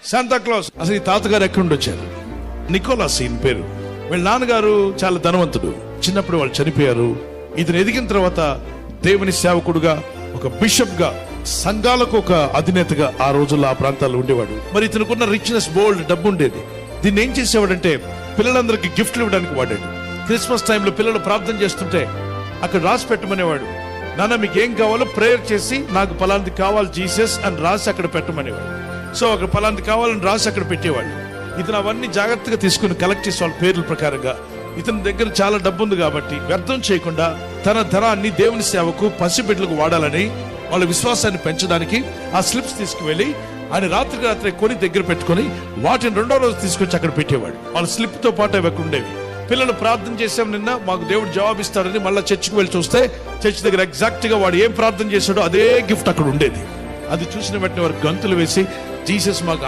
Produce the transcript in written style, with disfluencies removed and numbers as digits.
Santa Claus. అసలు ఈ తాతగారు ఎక్కడి నుండి వచ్చారు? నికోలాస్ ఈయన పేరు. వీళ్ళ నాన్నగారు చాలా ధనవంతుడు. చిన్నప్పుడు వాళ్ళు చనిపోయారు. ఇతను ఎదిగిన తర్వాత దేవుని సేవకుడుగా, ఒక బిషప్ గా, సంఘాలకు ఒక అధినేతగా ఆ రోజుల్లో ఆ ప్రాంతాల్లో ఉండేవాడు. మరి ఇతనుకున్న రిచ్నెస్, బోల్డ్, డబ్బు ఉండేది. దీన్ని ఏం చేసేవాడంటే పిల్లలందరికీ గిఫ్ట్లు ఇవ్వడానికి వాడాడు. క్రిస్మస్ టైంలో పిల్లలు ప్రార్థన చేస్తుంటే అక్కడ రాసి పెట్టమనేవాడు. నాన్న మీకు ఏం కావాలో ప్రేయర్ చేసి నాకు పలాంటి కావాలి జీసస్ అని రాసి అక్కడ పెట్టమనేవాడు. సో అక్కడ పలాంటి కావాలని రాసి అక్కడ పెట్టేవాడు. ఇతను అవన్నీ జాగ్రత్తగా తీసుకుని కలెక్ట్ చేసి వాళ్ళ పేర్ల ప్రకారంగా, ఇతని దగ్గర చాలా డబ్బు ఉంది కాబట్టి వ్యర్థం చేయకుండా తన ధనాన్ని దేవుని సేవకు, పసిబిడ్డలకు వాడాలని, వాళ్ళ విశ్వాసాన్ని పెంచడానికి ఆ స్లిప్స్ తీసుకువెళ్ళి ఆయన రాత్రికి రాత్రి కొని దగ్గర పెట్టుకుని వాటిని రెండో రోజు తీసుకొచ్చి అక్కడ పెట్టేవాడు. వాళ్ళ స్లిప్ తో పాటు అవి అక్కడ ఉండేవి. పిల్లలు ప్రార్థన చేసాం నిన్న, మాకు దేవుడు జవాబిస్తాడని మళ్ళీ చర్చికి వెళ్ళి చూస్తే చర్చ్ దగ్గర ఎగ్జాక్ట్ గా వాడు ఏం ప్రార్థన చేశాడో అదే గిఫ్ట్ అక్కడ ఉండేది. అది చూసిన వెంటనే వారు గంతులు వేసి జీసస్ మాకు